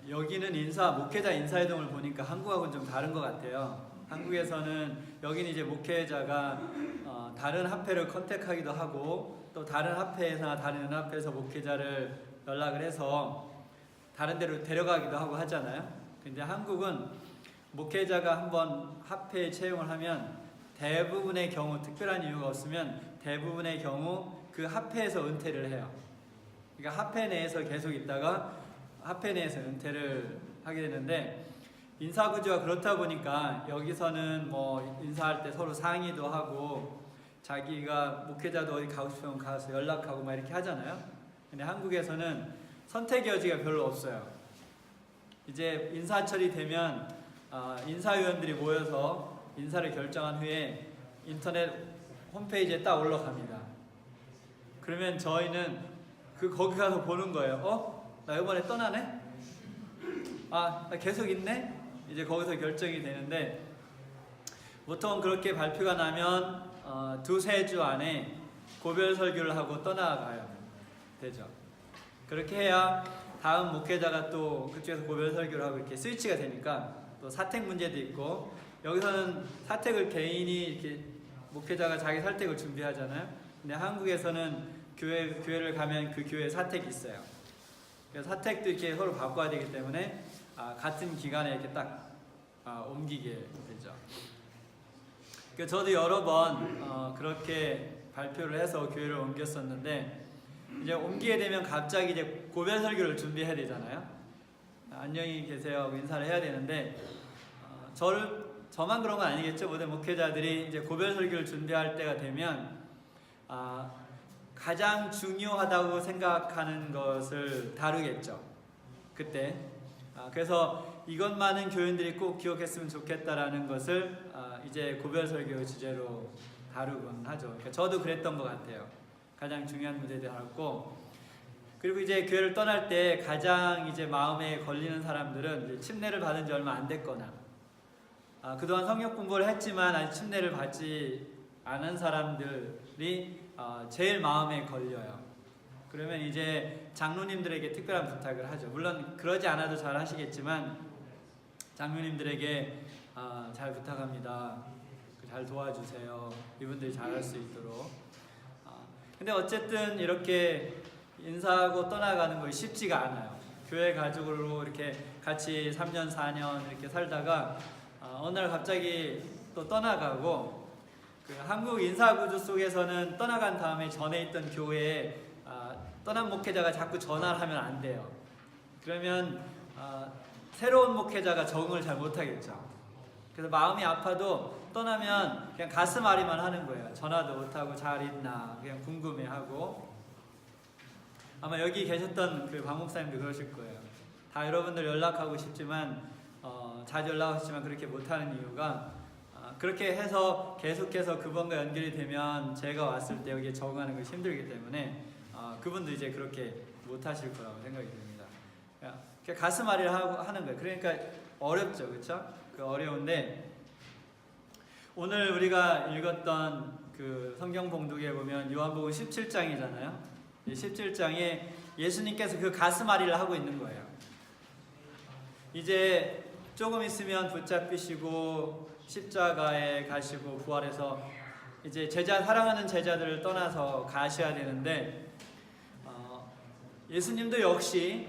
여기는 목회자 인사이동을 보니까 한국하고는 좀 다른 것 같아요. 한국에서는 여기는 이제 목회자가 다른 합회를 컨택하기도 하고 또 다른 합회에서나 다른 연합회에서 목회자를 연락을 해서 다른 데로 데려가기도 하고 하잖아요. 근데 한국은 목회자가 한번 합회에 채용을 하면 대부분의 경우, 특별한 이유가 없으면 대부분의 경우 그 합회에서 은퇴를 해요. 그러니까 합회 내에서 계속 있다가 합회 내에서 은퇴를 하게 되는데, 인사구조가 그렇다 보니까 여기서는 뭐 인사할 때 서로 상의도 하고 자기가 목회자도 어디 가고 싶으면 가서 연락하고 막 이렇게 하잖아요. 근데 한국에서는 선택의 여지가 별로 없어요. 이제 인사철이 되면 인사위원들이 모여서 인사를 결정한 후에 인터넷 홈페이지에 딱 올라갑니다. 그러면 저희는 거기 가서 보는 거예요. 나 이번에 떠나네? 나 계속 있네? 이제 거기서 결정이 되는데, 보통 그렇게 발표가 나면 두세 주 안에 고별 설교를 하고 떠나가야 되죠. 그렇게 해야 다음 목회자가 또 그쪽에서 고별 설교를 하고 이렇게 스위치가 되니까, 또 사택 문제도 있고, 여기서는 사택을 개인이 이렇게 목회자가 자기 사택을 준비하잖아요. 근데 한국에서는 교회를 가면 그 교회에 사택이 있어요. 그래서 사택도 이렇게 서로 바꿔야 되기 때문에 같은 기간에 이렇게 딱 옮기게 되죠. 그래서 저도 여러 번 그렇게 발표를 해서 교회를 옮겼었는데, 이제 옮기게 되면 갑자기 이제 고별 설교를 준비해야 되잖아요. 안녕히 계세요 하고 인사를 해야 되는데, 저만 그런 건 아니겠죠. 모든 목회자들이 이제 고별 설교를 준비할 때가 되면 가장 중요하다고 생각하는 것을 다루겠죠. 그때 그래서 이것만은 교인들이 꼭 기억했으면 좋겠다라는 것을 이제 고별 설교 주제로 다루곤 하죠. 그러니까 저도 그랬던 것 같아요. 가장 중요한 문제들 다뤘고, 그리고 이제 교회를 떠날 때 가장 이제 마음에 걸리는 사람들은 이제 침례를 받은 지 얼마 안 됐거나 그동안 성경 공부를 했지만 아직 침례를 받지 않은 사람들이 제일 마음에 걸려요. 그러면 이제 장로님들에게 특별한 부탁을 하죠. 물론 그러지 않아도 잘 하시겠지만 장로님들에게 잘 부탁합니다. 잘 도와주세요. 이분들이 잘할 수 있도록. 근데 어쨌든 이렇게 인사하고 떠나가는 것이 쉽지가 않아요. 교회 가족으로 이렇게 같이 3년 4년 이렇게 살다가 어느 날 갑자기 또 떠나가고, 한국 인사구조 속에서는 떠나간 다음에 전에 있던 교회에 떠난 목회자가 자꾸 전화를 하면 안 돼요. 그러면 새로운 목회자가 적응을 잘 못하겠죠. 그래서 마음이 아파도 떠나면 그냥 가슴 앓이만 하는 거예요. 전화도 못하고 잘 있나 그냥 궁금해하고. 아마 여기 계셨던 그 박 목사님도 그러실 거예요. 다 여러분들 연락하고 싶지만 자주 연락하시지만 그렇게 못하는 이유가 그렇게 해서 계속해서 그분과 연결이 되면 제가 왔을 때 여기에 적응하는 것이 힘들기 때문에 그분도 이제 그렇게 못하실 거라고 생각이 듭니다. 그러니까 가슴 앓이를 하는 거예요. 그러니까 어렵죠, 그렇죠? 어려운데, 오늘 우리가 읽었던 그 성경 봉독에 보면 요한복음 17장이잖아요. 17장에 예수님께서 그 가슴 앓이를 하고 있는 거예요. 이제 조금 있으면 붙잡히시고 십자가에 가시고 부활해서 이제 사랑하는 제자들을 떠나서 가셔야 되는데, 예수님도 역시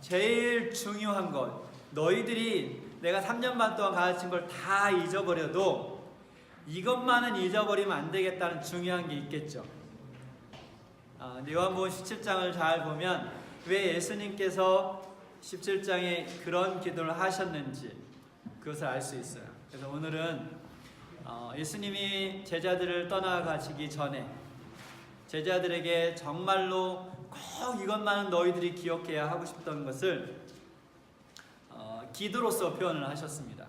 제일 중요한 것, 너희들이 내가 3년 반 동안 가르친 걸 다 잊어버려도 이것만은 잊어버리면 안 되겠다는 중요한 게 있겠죠. 요한복음 17장을 잘 보면 왜 예수님께서 17장에 그런 기도를 하셨는지 그것을 알 수 있어요. 그래서 오늘은 예수님이 제자들을 떠나가시기 전에 제자들에게 정말로 꼭 이것만은 너희들이 기억해야 하고 싶던 것을 기도로서 표현을 하셨습니다.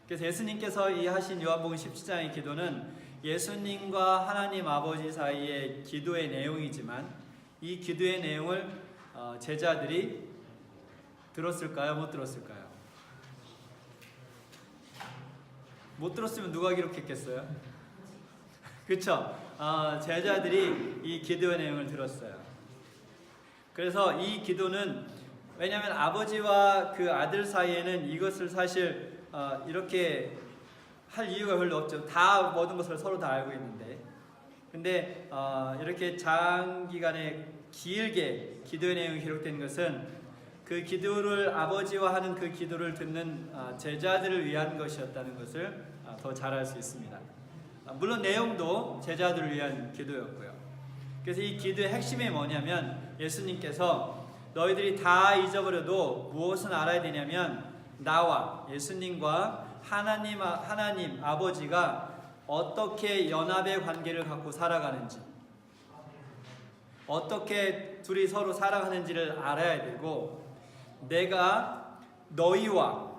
그래서 예수님께서 이 하신 요한복음 17장의 기도는 예수님과 하나님 아버지 사이의 기도의 내용이지만, 이 기도의 내용을 제자들이 들었을까요? 못 들었을까요? 못 들었으면 누가 기록했겠어요? 그쵸? 제자들이 이 기도의 내용을 들었어요. 그래서 이 기도는 왜냐하면 아버지와 그 아들 사이에는 이것을 사실 이렇게 할 이유가 별로 없죠. 다 모든 것을 서로 다 알고 있는데, 근데 이렇게 장기간에 길게 기도의 내용이 기록된 것은 그 기도를 아버지와 하는 그 기도를 듣는 제자들을 위한 것이었다는 것을 더 잘 알 수 있습니다. 물론 내용도 제자들을 위한 기도였고요. 그래서 이 기도의 핵심이 뭐냐면 예수님께서 너희들이 다 잊어버려도 무엇은 알아야 되냐면 나와 예수님과 하나님 아버지가 어떻게 연합의 관계를 갖고 살아가는지, 어떻게 둘이 서로 살아가는지를 알아야 되고, 내가 너희와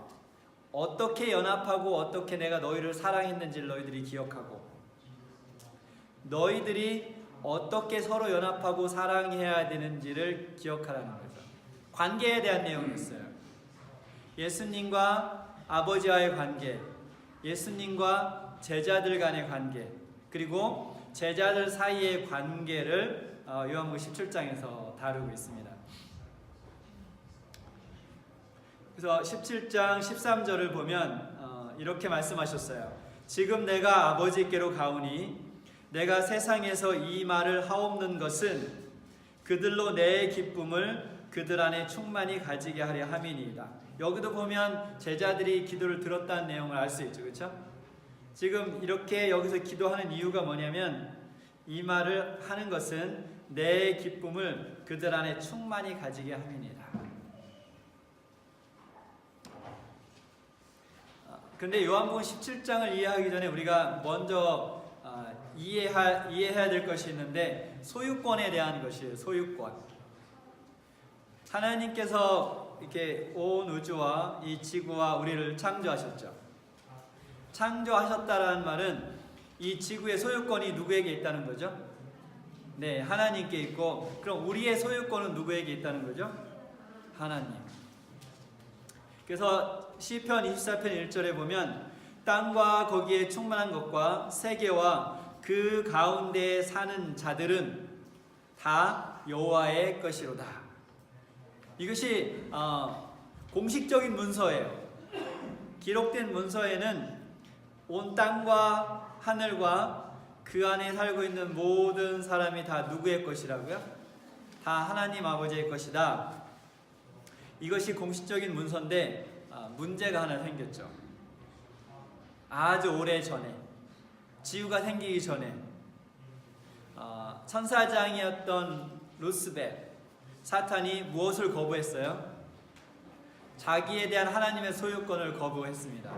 어떻게 연합하고 어떻게 내가 너희를 사랑했는지를 너희들이 기억하고, 너희들이 어떻게 서로 연합하고 사랑해야 되는지를 기억하라는 거죠. 관계에 대한 내용이었어요. 예수님과 아버지와의 관계, 예수님과 제자들 간의 관계, 그리고 제자들 사이의 관계를 요한복음 17장에서 다루고 있습니다. 그래서 17장 13절을 보면 이렇게 말씀하셨어요. 지금 내가 아버지께로 가오니 내가 세상에서 이 말을 하옵는 것은 그들로 내 기쁨을 그들 안에 충만히 가지게 하려 함이니이다. 여기도 보면 제자들이 기도를 들었다는 내용을 알 수 있죠. 그렇죠? 지금 이렇게 여기서 기도하는 이유가 뭐냐면 이 말을 하는 것은 내 기쁨을 그들 안에 충만히 가지게 함이니이다. 근데 요한복음 17장을 이해하기 전에 우리가 먼저 이해해야 될 것이 있는데 소유권에 대한 것이에요. 소유권. 하나님께서 이렇게 온 우주와 이 지구와 우리를 창조하셨죠. 창조하셨다라는 말은 이 지구의 소유권이 누구에게 있다는 거죠? 네, 하나님께 있고, 그럼 우리의 소유권은 누구에게 있다는 거죠? 하나님. 그래서 시편 24편 1절에 보면 땅과 거기에 충만한 것과 세계와 그 가운데에 사는 자들은 다 여호와의 것이로다. 이것이 공식적인 문서예요. 기록된 문서에는 온 땅과 하늘과 그 안에 살고 있는 모든 사람이 다 누구의 것이라고요? 다 하나님 아버지의 것이다. 이것이 공식적인 문서인데 문제가 하나 생겼죠. 아주 오래 전에, 지구가 생기기 전에 천사장이었던 루스벨, 사탄이 무엇을 거부했어요? 자기에 대한 하나님의 소유권을 거부했습니다.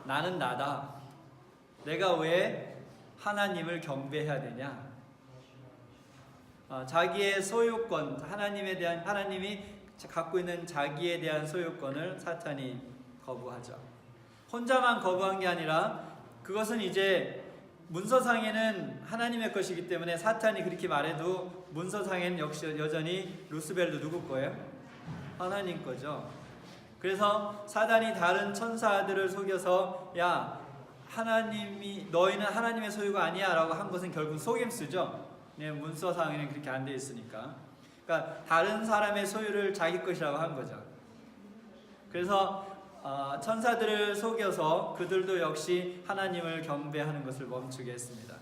나는 나다. 내가 왜 하나님을 경배해야 되냐? 자기의 소유권, 하나님이 갖고 있는 자기에 대한 소유권을 사탄이 거부하죠. 혼자만 거부한 게 아니라 그것은 이제 문서상에는 하나님의 것이기 때문에 사탄이 그렇게 말해도 문서상에는 역시 여전히 루스벨도 누구 거예요? 하나님 거죠. 그래서 사단이 다른 천사들을 속여서 야, 너희는 하나님의 소유가 아니야 라고 한 것은 결국 속임수죠. 네, 문서상에는 그렇게 안 돼 있으니까. 그러니까 다른 사람의 소유를 자기 것이라고 한 거죠. 그래서 천사들을 속여서 그들도 역시 하나님을 경배하는 것을 멈추게 했습니다.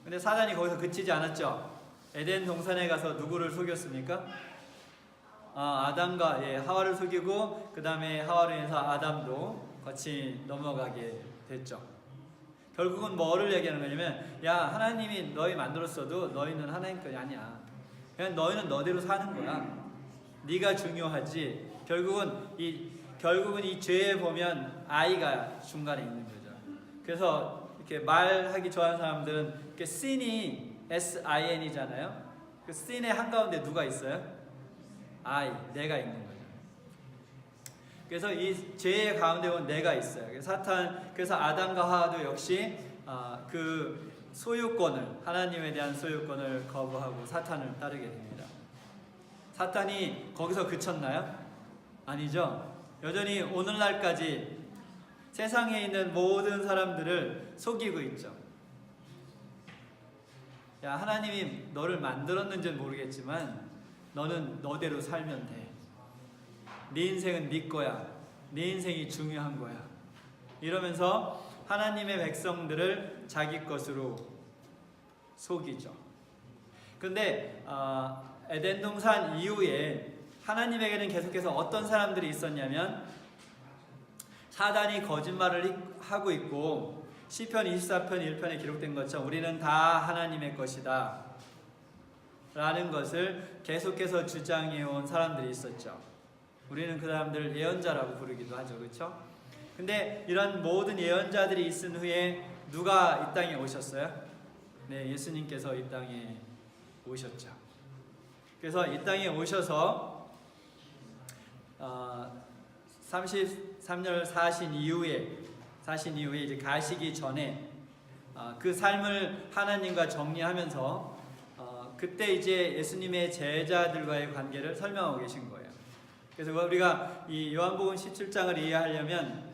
근데 사단이 거기서 그치지 않았죠. 에덴 동산에 가서 누구를 속였습니까? 아담과 하와를 속이고 그 다음에 하와로 인해서 아담도 같이 넘어가게 됐죠. 결국은 뭐를 얘기하는 거냐면 야, 하나님이 너희 만들었어도 너희는 하나님 것이 아니야. 그냥 너희는 너대로 사는 거야. 네가 중요하지. 결국은 이 죄에 보면 아이가 중간에 있는 거죠. 그래서 이렇게 말하기 좋아하는 사람들은 이렇게 sin이 S-I-N이잖아요. 그 sin의 한가운데 누가 있어요? I, 내가 있는 거죠. 그래서 이 죄의 가운데 보면 내가 있어요. 그래서 아담과 하와도 역시 그 소유권을, 하나님에 대한 소유권을 거부하고 사탄을 따르게 됩니다. 사탄이 거기서 그쳤나요? 아니죠. 여전히 오늘날까지 세상에 있는 모든 사람들을 속이고 있죠. 야, 하나님이 너를 만들었는지는 모르겠지만 너는 너대로 살면 돼. 네 인생은 네 거야. 네 인생이 중요한 거야. 이러면서 하나님의 백성들을 자기 것으로 속이죠. 근데 에덴 동산 이후에 하나님에게는 계속해서 어떤 사람들이 있었냐면, 사단이 거짓말을 하고 있고 시편 24편 1편에 기록된 것처럼 우리는 다 하나님의 것이다 라는 것을 계속해서 주장해온 사람들이 있었죠. 우리는 그 사람들을 예언자라고 부르기도 하죠. 그렇죠? 근데 이런 모든 예언자들이 있은 후에 누가 이 땅에 오셨어요? 네, 예수님께서 이 땅에 오셨죠. 그래서 이 땅에 오셔서 33년 사신 이후에 이제 가시기 전에 그 삶을 하나님과 정리하면서 그때 이제 예수님의 제자들과의 관계를 설명하고 계신 거예요. 그래서 우리가 이 요한복음 17장을 이해하려면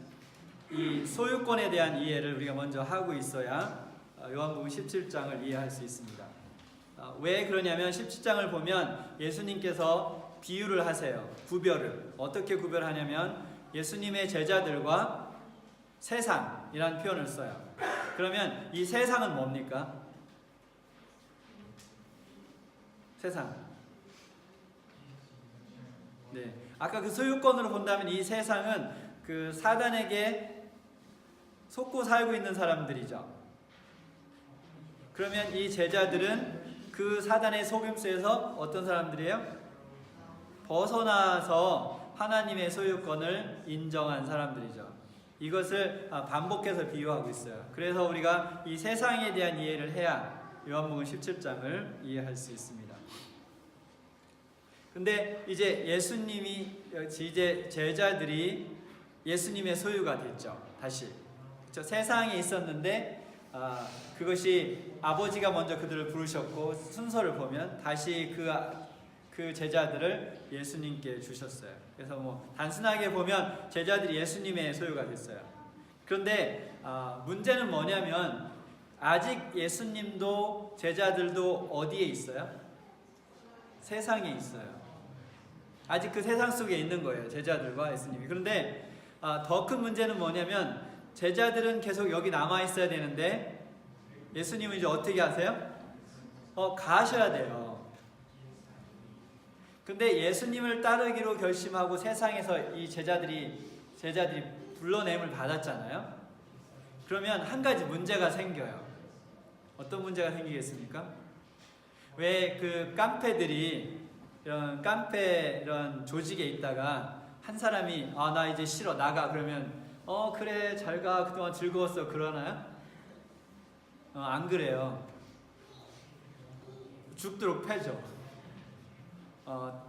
이 소유권에 대한 이해를 우리가 먼저 하고 있어야 요한복음 17장을 이해할 수 있습니다. 왜 그러냐면 17장을 보면 예수님께서 비유를 하세요. 구별을. 어떻게 구별하냐면 예수님의 제자들과 세상이라는 표현을 써요. 그러면 이 세상은 뭡니까? 세상. 네. 아까 그 소유권으로 본다면 이 세상은 그 사단에게 속고 살고 있는 사람들이죠. 그러면 이 제자들은 그 사단의 속임수에서 어떤 사람들이에요? 벗어나서 하나님의 소유권을 인정한 사람들이죠. 이것을 반복해서 비유하고 있어요. 그래서 우리가 이 세상에 대한 이해를 해야 요한복음 17장을 이해할 수 있습니다. 근데 이제 이제 제자들이 예수님의 소유가 됐죠. 다시. 그렇죠? 세상에 있었는데 그것이 아버지가 먼저 그들을 부르셨고 순서를 보면 다시 그 제자들을 예수님께 주셨어요. 그래서 뭐 단순하게 보면 제자들이 예수님의 소유가 됐어요. 그런데 문제는 뭐냐면 아직 예수님도 제자들도 어디에 있어요? 세상에 있어요. 아직 그 세상 속에 있는 거예요. 제자들과 예수님이. 그런데 더 큰 문제는 뭐냐면 제자들은 계속 여기 남아 있어야 되는데 예수님은 이제 어떻게 하세요? 가셔야 돼요. 근데 예수님을 따르기로 결심하고 세상에서 이 제자들이 불러냄을 받았잖아요. 그러면 한 가지 문제가 생겨요. 어떤 문제가 생기겠습니까? 왜 그 깡패들이 이런 조직에 있다가 한 사람이 나 이제 싫어 나가 그러면 그래 잘 가 그동안 즐거웠어 그러나요? 안 그래요. 죽도록 패죠.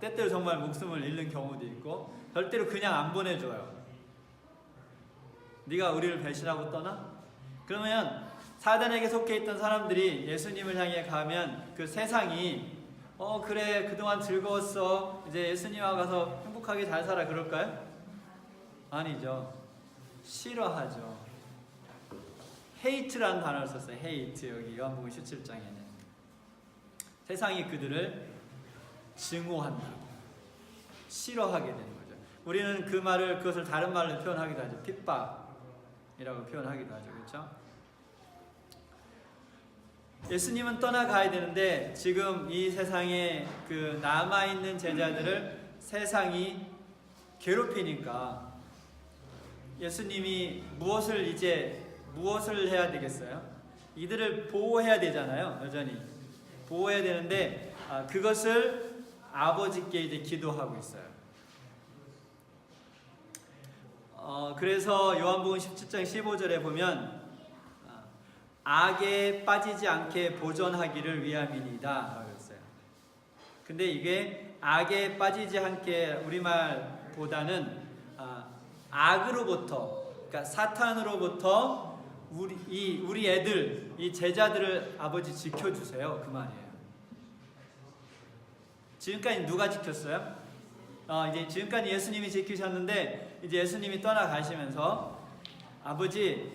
때때로 정말 목숨을 잃는 경우도 있고 절대로 그냥 안 보내줘요. 네가 우리를 배신하고 떠나? 그러면 사단에게 속해 있던 사람들이 예수님을 향해 가면 그 세상이 그래 그동안 즐거웠어 이제 예수님과 가서 행복하게 잘 살아 그럴까요? 아니죠. 싫어하죠. 헤이트라는 단어를 썼어요. 헤이트. 여기 요한복음 17장에는 세상이 그들을 증오한다고 싫어하게 되는 거죠. 우리는 그것을 다른 말로 표현하기도 하죠. 핍박이라고 표현하기도 하죠. 그렇죠? 예수님은 떠나가야 되는데 지금 이 세상에 그 남아있는 제자들을 세상이 괴롭히니까 예수님이 무엇을 해야 되겠어요? 이들을 보호해야 되잖아요. 여전히 보호해야 되는데 그것을 아버지께 이제 기도하고 있어요. 그래서 요한복음 17장 15절에 보면 악에 빠지지 않게 보존하기를 위함이니이다 라고 했어요. 근데 이게 악에 빠지지 않게 우리말보다는 악으로부터 그러니까 사탄으로부터 우리 애들 이 제자들을 아버지 지켜주세요 그 말이에요. 지금까지 누가 지켰어요? 이제 지금까지 예수님이 지키셨는데 이제 예수님이 떠나가시면서 아버지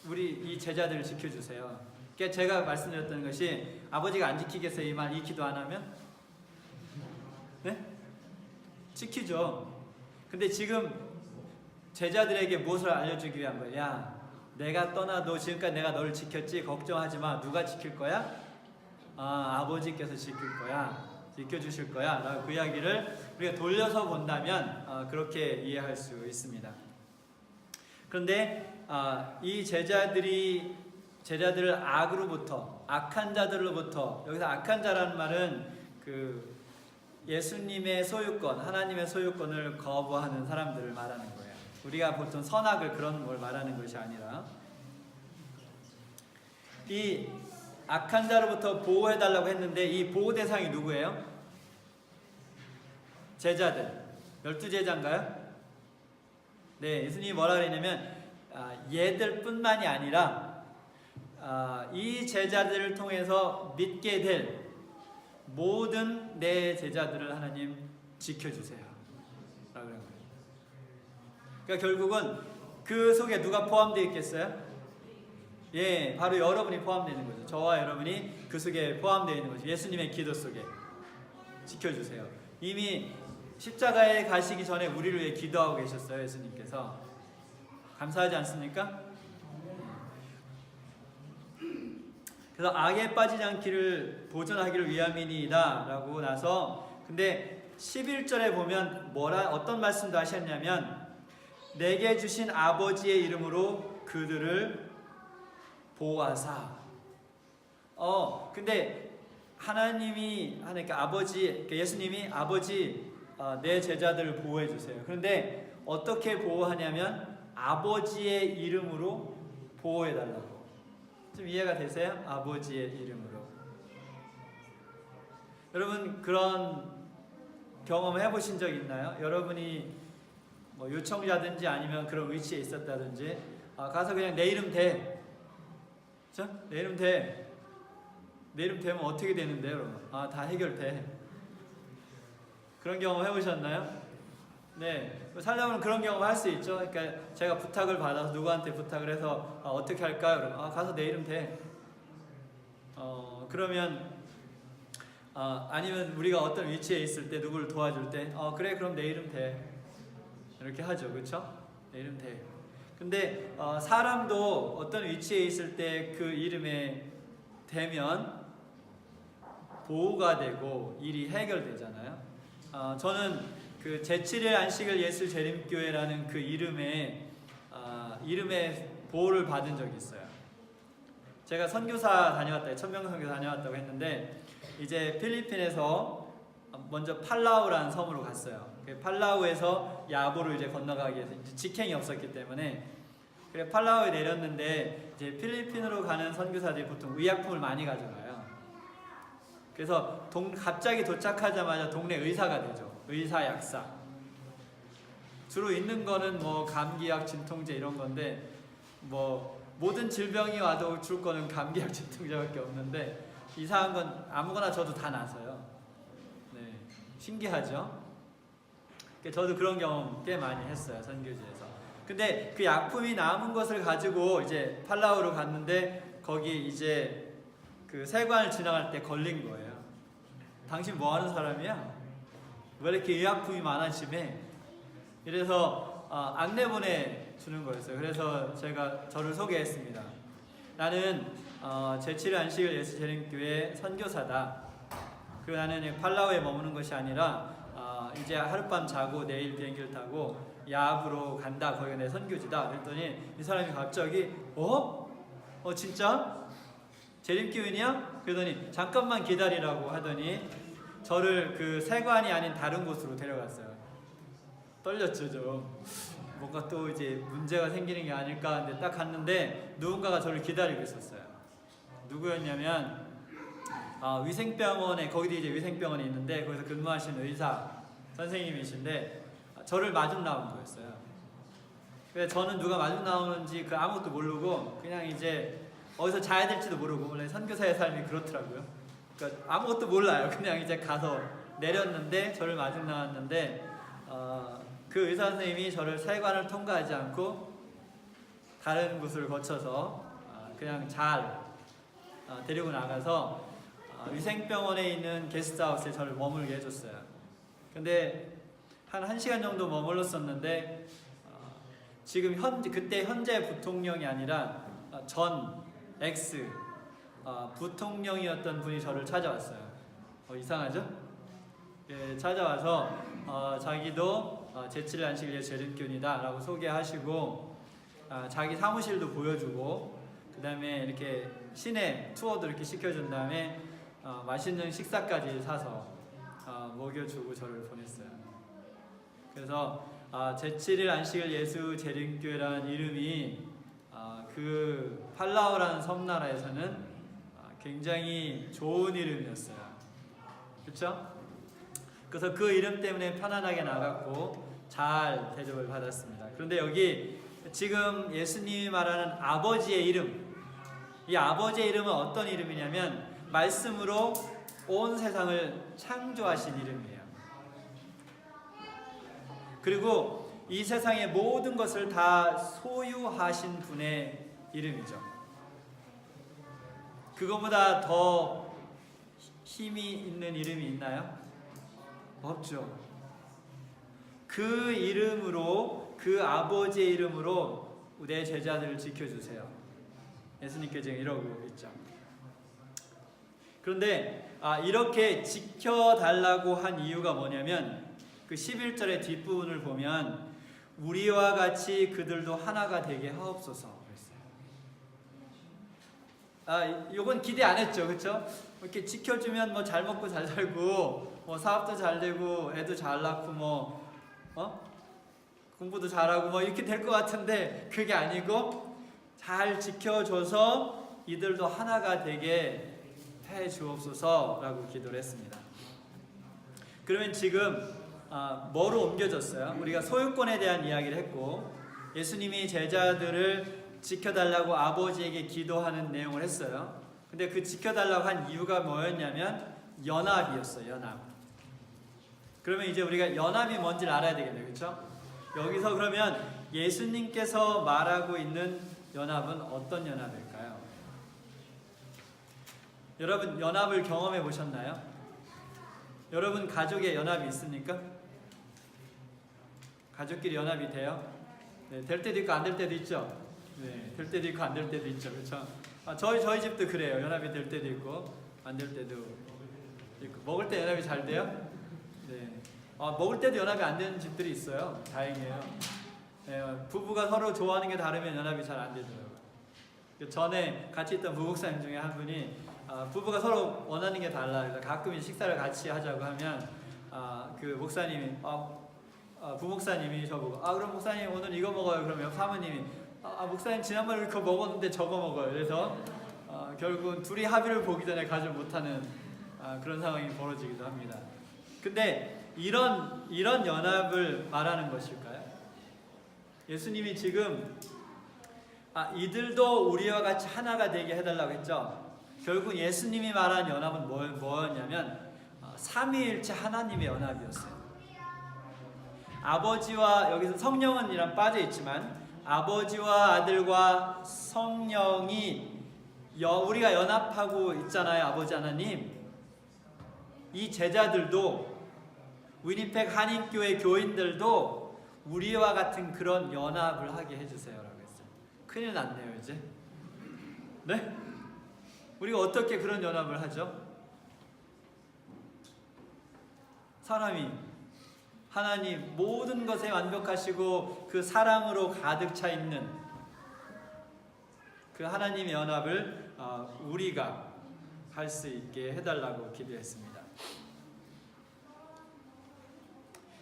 우리 이 제자들을 지켜주세요. 그러니까 제가 말씀드렸던 것이 아버지가 안 지키겠어요 이 기도 안 하면? 네? 지키죠. 근데 지금 제자들에게 무엇을 알려주기 위한 거예요? 야, 내가 떠나도 지금까지 내가 너를 지켰지? 걱정하지 마. 누가 지킬 거야? 아버지께서 지킬 거야. 지켜주실 거야. 라고 그 이야기를 우리가 돌려서 본다면 그렇게 이해할 수 있습니다. 그런데 이 제자들을 악한 자들로부터, 여기서 악한 자라는 말은 그 예수님의 소유권, 하나님의 소유권을 거부하는 사람들을 말하는 거예요. 우리가 보통 선악을 그런 걸 말하는 것이 아니라, 이 악한 자로부터 보호해달라고 했는데 이 보호 대상이 누구예요? 제자들. 12제자인가요? 네, 예수님이 뭐라 그랬냐면 얘들 뿐만이 아니라 이 제자들을 통해서 믿게 될 모든 내 제자들을 하나님 지켜주세요 라고 그런 거예요. 그러니까 결국은 그 속에 누가 포함되어 있겠어요? 예, 바로 여러분이 포함되어 있는 거죠. 저와 여러분이 그 속에 포함되어 있는 거죠. 예수님의 기도 속에 지켜주세요. 이미 십자가에 가시기 전에 우리를 위해 기도하고 계셨어요. 예수님께서. 감사하지 않습니까? 그래서 악에 빠지지 않기를 보존하기를 위함이니이다 라고 나서, 근데 11절에 보면 어떤 말씀도 하셨냐면 내게 주신 아버지의 이름으로 그들을 보호하사. 근데 그러니까 예수님이 아버지 내 제자들을 보호해 주세요. 그런데 어떻게 보호하냐면 아버지의 이름으로 보호해 달라고. 좀 이해가 되세요? 아버지의 이름으로. 여러분 그런 경험 해보신 적 있나요? 여러분이 뭐 요청자든지 아니면 그런 위치에 있었다든지 가서 그냥 내 이름 대. 그렇죠? 내 이름 대. 내 이름 되면 어떻게 되는데요, 여러분? 다 해결돼. 그런 경험 해보셨나요? 네, 살려면 그런 경험 할 수 있죠. 그러니까 제가 부탁을 받아서 누구한테 부탁을 해서 어떻게 할까요? 그러면 가서 내 이름 대. 그러면 아니면 우리가 어떤 위치에 있을 때 누구를 도와줄 때 그래 그럼 내 이름 대. 이렇게 하죠, 그렇죠? 내 이름 대. 근데 사람도 어떤 위치에 있을 때 그 이름에 대면 보호가 되고 일이 해결되잖아요. 저는 그 제7일 안식일 예수 재림교회라는 그 이름에 보호를 받은 적이 있어요. 제가 선교사 다녀왔다, 천명 선교 다녀왔다고 했는데 이제 필리핀에서 먼저 팔라우라는 섬으로 갔어요. 팔라우에서 야보로 이제 건너가기 위해서 이제 직행이 없었기 때문에 그래 팔라우에 내렸는데 이제 필리핀으로 가는 선교사들이 보통 의약품을 많이 가져가요. 그래서 갑자기 도착하자마자 동네 의사가 되죠. 의사, 약사. 주로 있는 거는 뭐 감기약, 진통제 이런 건데 뭐 모든 질병이 와도 줄 거는 감기약, 진통제밖에 없는데 이상한 건 아무거나 저도 다 나서요. 네, 신기하죠? 저도 그런 경험 꽤 많이 했어요, 선교지에서. 근데 그 약품이 남은 것을 가지고 이제 팔라우로 갔는데 거기 이제 그 세관을 지나갈 때 걸린 거예요. 당신 뭐 하는 사람이야? 왜 이렇게 의약품이 많아 집에? 이래서 안내 보내주는 거였어요. 그래서 제가 저를 소개했습니다. 나는 제7일 안식일 예수 재림교회 선교사다. 그리고 나는 팔라우에 머무는 것이 아니라 이제 하룻밤 자고 내일 비행기를 타고 야합으로 간다. 거기가 내 선교지다. 그랬더니 이 사람이 갑자기 진짜? 재림교인이야? 그러더니 잠깐만 기다리라고 하더니 저를 그 세관이 아닌 다른 곳으로 데려갔어요. 떨렸죠, 좀. 뭔가 또 이제 문제가 생기는 게 아닐까 하는데 딱 갔는데 누군가가 저를 기다리고 있었어요. 누구였냐면 위생병원에, 거기도 이제 위생병원이 있는데 거기서 근무하시는 의사 선생님이신데 저를 마중 나온 거였어요. 그래서 저는 누가 마중 나오는지 아무것도 모르고 그냥 이제 어디서 자야 될지도 모르고, 원래 선교사의 삶이 그렇더라고요. 그러니까 아무것도 몰라요. 그냥 이제 가서 내렸는데 저를 마중 나왔는데 그 의사 선생님이 저를 세관을 통과하지 않고 다른 곳을 거쳐서 그냥 잘 데리고 나가서 위생병원에 있는 게스트하우스에 저를 머물게 해줬어요. 근데 한 1시간 정도 머물렀었는데 지금 그때 현재 부통령이 아니라 전 X 부통령이었던 분이 저를 찾아왔어요. 이상하죠? 예, 찾아와서 자기도 제7일 안식일 예수 재림교인이다 라고 소개하시고 자기 사무실도 보여주고 그 다음에 이렇게 시내 투어도 이렇게 시켜준 다음에 맛있는 식사까지 사서 먹여주고 저를 보냈어요. 그래서 제7일 안식일 예수 재림교회라는 이름이 그 팔라우라는 섬나라에서는 굉장히 좋은 이름이었어요. 그렇죠? 그래서 그 이름 때문에 편안하게 나갔고 잘 대접을 받았습니다. 그런데 여기 지금 예수님이 말하는 아버지의 이름, 이 아버지의 이름은 어떤 이름이냐면 말씀으로 온 세상을 창조하신 이름이에요. 그리고 이 세상의 모든 것을 다 소유하신 분의 이름이죠. 그거보다 더 힘이 있는 이름이 있나요? 없죠. 그 이름으로, 그 아버지의 이름으로 내 제자들을 지켜주세요. 예수님께 지금 이러고 있죠. 그런데 이렇게 지켜달라고 한 이유가 뭐냐면 그 11절의 뒷부분을 보면 우리와 같이 그들도 하나가 되게 하옵소서 그랬어요. 이건 기대 안 했죠, 그렇죠? 이렇게 지켜주면 뭐 잘 먹고 잘 살고 뭐 사업도 잘 되고 애도 잘 낳고 뭐 공부도 잘하고 뭐 이렇게 될 것 같은데 그게 아니고 잘 지켜줘서 이들도 하나가 되게 해 주옵소서라고 기도를 했습니다. 그러면 지금 뭐로 옮겨졌어요? 우리가 소유권에 대한 이야기를 했고 예수님이 제자들을 지켜달라고 아버지에게 기도하는 내용을 했어요. 근데 그 지켜달라고 한 이유가 뭐였냐면 연합이었어요. 연합. 그러면 이제 우리가 연합이 뭔지를 알아야 되겠네요. 그렇죠? 여기서 그러면 예수님께서 말하고 있는 연합은 어떤 연합일까요? 여러분 연합을 경험해 보셨나요? 여러분 가족의 연합이 있습니까? 가족끼리 연합이 돼요? 네, 될 때도 있고 안 될 때도 있죠. 네, 될 때도 있고 안 될 때도 있죠, 그렇죠? 저희 집도 그래요. 연합이 될 때도 있고 안 될 때도 있고. 먹을 때 연합이 잘 돼요? 네. 먹을 때도 연합이 안 되는 집들이 있어요. 다행이에요. 네, 부부가 서로 좋아하는 게 다르면 연합이 잘 안 되더라고요. 전에 같이 있던 부목사님 중에 한 분이 부부가 서로 원하는 게 달라. 그래서 가끔 식사를 같이 하자고 하면 그 목사님이 부목사님이 저보고 그럼 목사님 오늘 이거 먹어요. 그러면 사모님이 목사님 지난번에 그거 먹었는데 저거 먹어요. 그래서 결국은 둘이 합의를 보기 전에 가지 못하는 그런 상황이 벌어지기도 합니다. 근데 이런 연합을 말하는 것일까요? 예수님이 지금 이들도 우리와 같이 하나가 되게 해달라고 했죠. 결국 예수님이 말한 연합은 뭐였냐면 삼위일체 하나님의 연합이었어요. 아버지와 여기서 성령은 이란 빠져 있지만 아버지와 아들과 성령이 우리가 연합하고 있잖아요. 아버지 하나님. 이 제자들도 위니펙 한인교회 교인들도 우리와 같은 그런 연합을 하게 해주세요 라고 했어요. 큰일 났네요 이제. 네? 우리가 어떻게 그런 연합을 하죠? 사람이 하나님 모든 것에 완벽하시고 그 사랑으로 가득 차 있는 그 하나님의 연합을 우리가 할 수 있게 해달라고 기도했습니다.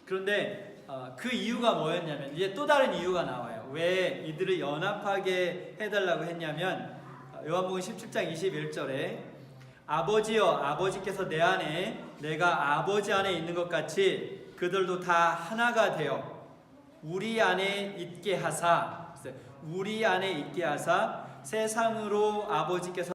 그런데 그 이유가 뭐였냐면 이제 또 다른 이유가 나와요. 왜 이들을 연합하게 해달라고 했냐면 요한복음 17장 21절에 아버지여 아버지께서 내 안에 내가 아버지 안에 있는 것 같이 그들도 다 하나가 되어 우리 안에 있게 하사 세상으로 아버지께서